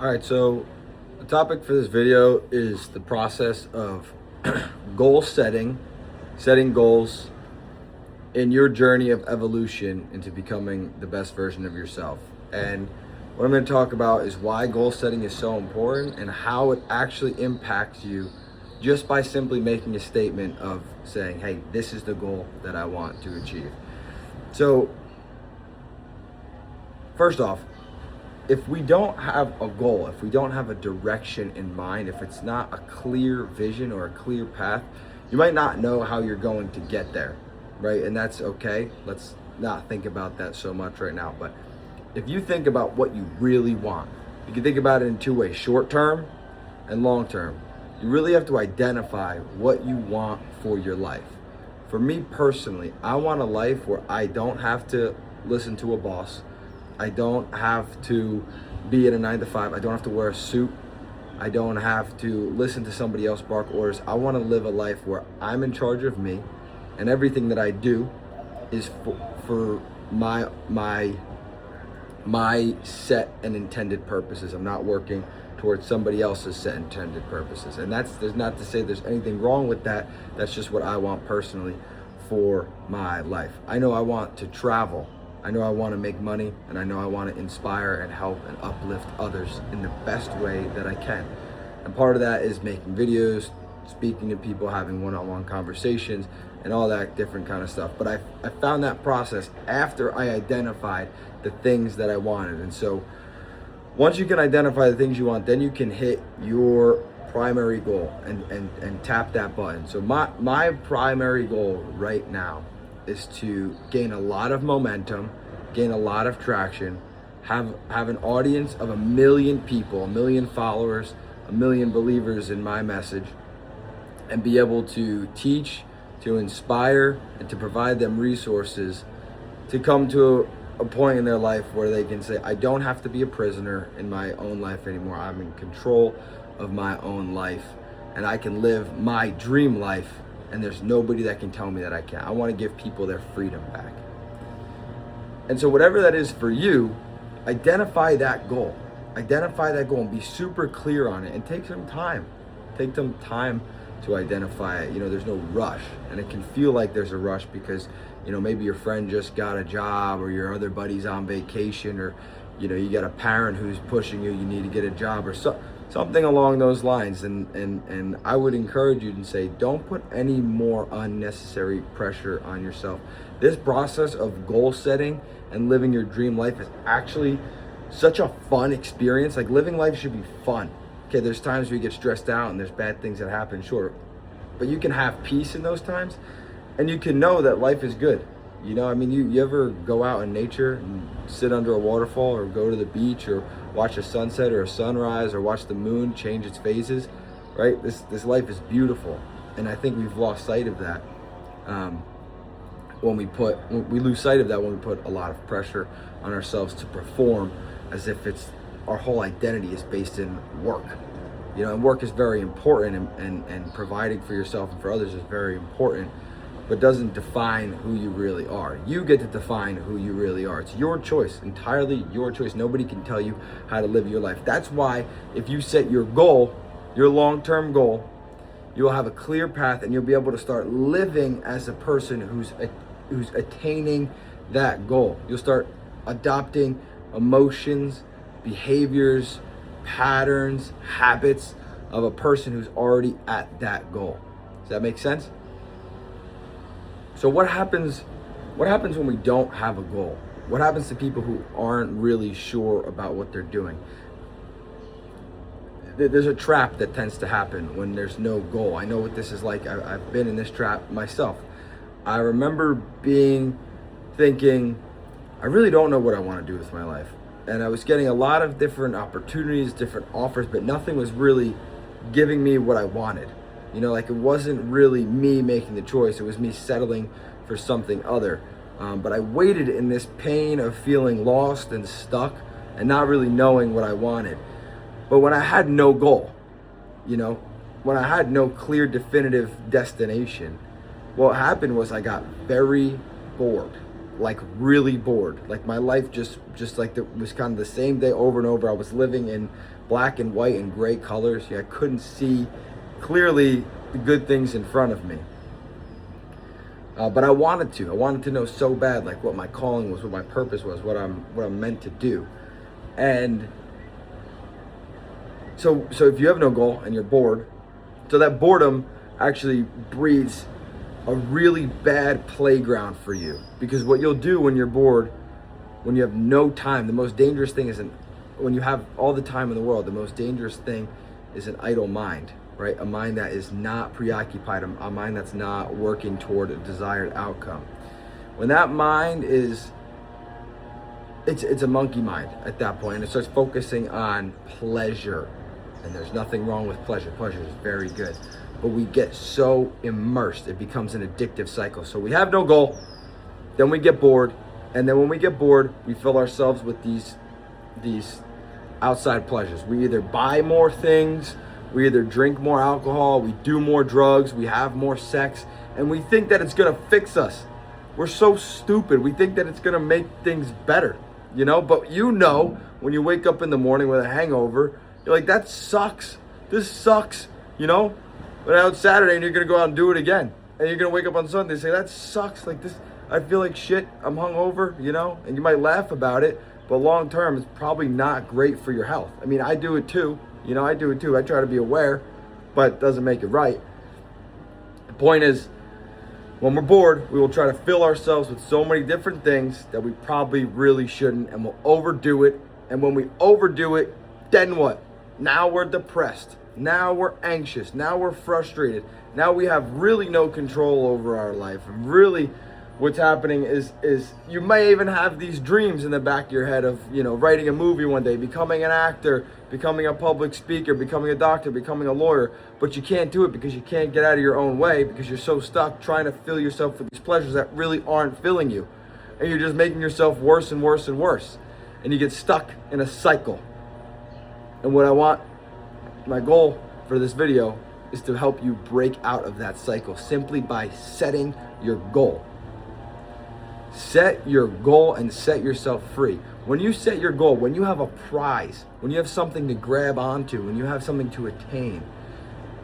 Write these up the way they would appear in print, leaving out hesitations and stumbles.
All right, so the topic for this video is the process of goal setting goals in your journey of evolution into becoming the best version of yourself. And what I'm going to talk about is why goal setting is so important and how it actually impacts you just by simply making a statement of saying, hey, this is the goal that I want to achieve. So, first off, if we don't have a goal, if we don't have a direction in mind, if it's not a clear vision or a clear path, you might not know how you're going to get there, right? And that's okay. Let's not think about that so much right now. But if you think about what you really want, you can think about it in two ways: short term and long term. You really have to identify what you want for your life. For me personally, I want a life where I don't have to listen to a boss. I don't have to be in a 9 to 5. I don't have to wear a suit. I don't have to listen to somebody else bark orders. I want to live a life where I'm in charge of me, and everything that I do is for my set and intended purposes. I'm not working towards somebody else's set and intended purposes. And there's not to say there's anything wrong with that. That's just what I want personally for my life. I know I want to travel. I know I want to make money, and I know I want to inspire and help and uplift others in the best way that I can. And part of that is making videos, speaking to people, having one-on-one conversations, and all that different kind of stuff. But I found that process after I identified the things that I wanted. And so once you can identify the things you want, then you can hit your primary goal and tap that button. So my primary goal right now is to gain a lot of momentum, gain a lot of traction, have an audience of 1 million people, 1 million followers, 1 million believers in my message, and be able to teach, to inspire, and to provide them resources to come to a point in their life where they can say, I don't have to be a prisoner in my own life anymore. I'm in control of my own life, and I can live my dream life, and there's nobody that can tell me that I can't. I want to give people their freedom back. And so whatever that is for you, identify that goal. Identify that goal and be super clear on it, and take some time. Take some time to identify it. There's no rush, and it can feel like there's a rush because, maybe your friend just got a job, or your other buddy's on vacation, or, you got a parent who's pushing you need to get a job, or something along those lines. And I would encourage you to say, don't put any more unnecessary pressure on yourself. This process of goal setting and living your dream life is actually such a fun experience. Like, living life should be fun. Okay, there's times where you get stressed out and there's bad things that happen, sure. But you can have peace in those times, and you can know that life is good. You ever go out in nature and sit under a waterfall, or go to the beach, or watch a sunset or a sunrise, or watch the moon change its phases, right? This life is beautiful. And I think we've lost sight of that when we lose sight of that when we put a lot of pressure on ourselves to perform as if our whole identity is based in work. And work is very important, and providing for yourself and for others is very important, but doesn't define who you really are. You get to define who you really are. It's your choice, entirely your choice. Nobody can tell you how to live your life. That's why if you set your goal, your long-term goal, you'll have a clear path, and you'll be able to start living as a person who's attaining that goal. You'll start adopting emotions, behaviors, patterns, habits of a person who's already at that goal. Does that make sense? So what happens when we don't have a goal? What happens to people who aren't really sure about what they're doing? There's a trap that tends to happen when there's no goal. I know what this is like. I've been in this trap myself. I remember thinking, I really don't know what I want to do with my life. And I was getting a lot of different opportunities, different offers, but nothing was really giving me what I wanted. It wasn't really me making the choice. It was me settling for something other. But I waited in this pain of feeling lost and stuck and not really knowing what I wanted. But when I had no goal, when I had no clear, definitive destination, what happened was I got very bored. like really bored. Like my life just like it was kind of the same day over and over. I was living in black and white and gray colors. I couldn't see clearly the good things in front of me. But I wanted to know so bad, like what my calling was, what my purpose was, what I'm meant to do. And so if you have no goal and you're bored, so that boredom actually breeds a really bad playground for you. Because what you'll do when you're bored, when you have no time, the most dangerous thing is when you have all the time in the world, the most dangerous thing is an idle mind, right? A mind that is not preoccupied, a mind that's not working toward a desired outcome. When that mind is, it's a monkey mind at that point, and it starts focusing on pleasure. And there's nothing wrong with pleasure. Pleasure is very good. But we get so immersed, it becomes an addictive cycle. So we have no goal, then we get bored, and then when we get bored, we fill ourselves with these outside pleasures. We either buy more things, we either drink more alcohol, we do more drugs, we have more sex, and we think that it's gonna fix us. We're so stupid. We think that it's gonna make things better, you know? But when you wake up in the morning with a hangover, you're like, that sucks. This sucks, you know? But now it's Saturday and you're gonna go out and do it again. And you're gonna wake up on Sunday and say, that sucks. Like this, I feel like shit. I'm hungover, you know? And you might laugh about it, but long term, it's probably not great for your health. I mean, I do it too. You know, I do it too. I try to be aware, but it doesn't make it right. The point is, when we're bored, we will try to fill ourselves with so many different things that we probably really shouldn't, and we'll overdo it. And when we overdo it, then what? Now we're depressed. Now we're anxious. Now we're frustrated. Now we have really no control over our life. And really what's happening is you may even have these dreams in the back of your head of, you know, writing a movie one day, becoming an actor, becoming a public speaker, becoming a doctor, becoming a lawyer, but you can't do it because you can't get out of your own way because you're so stuck trying to fill yourself with these pleasures that really aren't filling you. And you're just making yourself worse and worse and worse. And you get stuck in a cycle. And what I want, my goal for this video is to help you break out of that cycle simply by setting your goal. Set your goal and set yourself free. When you set your goal, when you have a prize, when you have something to grab onto, when you have something to attain,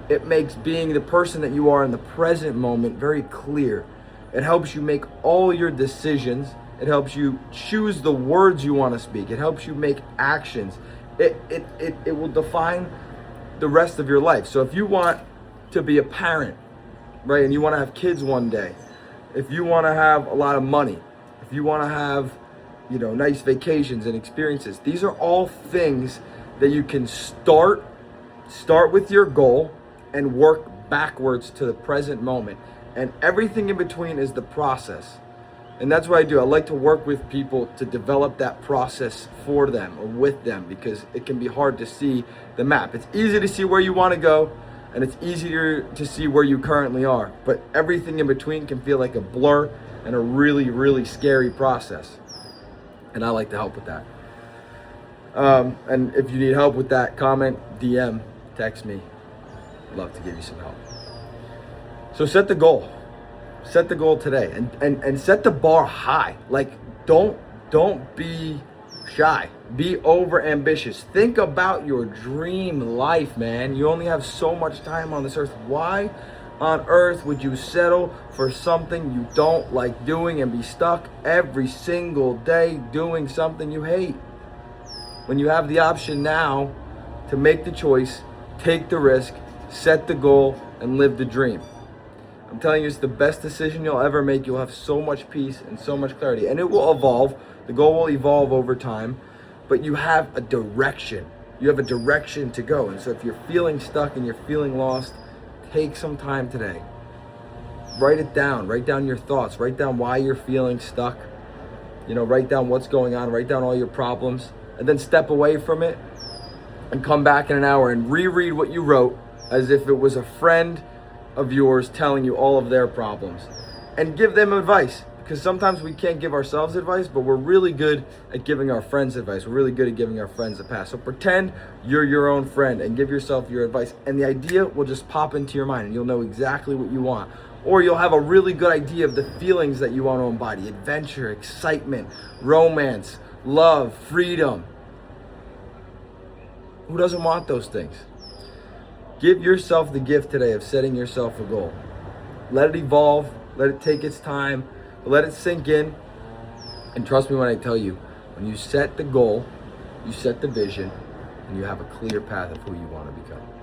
it makes being the person that you are in the present moment very clear. It helps you make all your decisions. It helps you choose the words you want to speak. It helps you make actions. It will define the rest of your life. So if you want to be a parent, right, and you want to have kids one day, if you want to have a lot of money, if you want to have, you know, nice vacations and experiences, these are all things that you can start with your goal and work backwards to the present moment. And everything in between is the process. And that's what I do. I like to work with people to develop that process for them or with them because it can be hard to see the map. It's easy to see where you want to go and it's easier to see where you currently are. But everything in between can feel like a blur and a really, really scary process. And I like to help with that. And if you need help with that, comment, DM, text me. I'd love to give you some help. So set the goal. Set the goal today and set the bar high. Like don't be shy. Be over ambitious. Think about your dream life, man. You only have so much time on this earth. Why on earth would you settle for something you don't like doing and be stuck every single day doing something you hate? When you have the option now to make the choice, take the risk, set the goal, and live the dream. I'm telling you, it's the best decision you'll ever make. You'll have so much peace and so much clarity. And it will evolve. The goal will evolve over time. But you have a direction. You have a direction to go. And so if you're feeling stuck and you're feeling lost, take some time today. Write it down. Write down your thoughts. Write down why you're feeling stuck. You know, write down what's going on. Write down all your problems. And then step away from it and come back in an hour and reread what you wrote as if it was a friend of yours telling you all of their problems, and give them advice, because sometimes we can't give ourselves advice, but we're really good at giving our friends advice. We're really good at giving our friends a pass. So pretend you're your own friend and give yourself your advice, and the idea will just pop into your mind and you'll know exactly what you want. Or you'll have a really good idea of the feelings that you want to embody: adventure, excitement, romance, love, freedom. Who doesn't want those things? Give yourself the gift today of setting yourself a goal. Let it evolve, let it take its time, let it sink in. And trust me when I tell you, when you set the goal, you set the vision, and you have a clear path of who you want to become.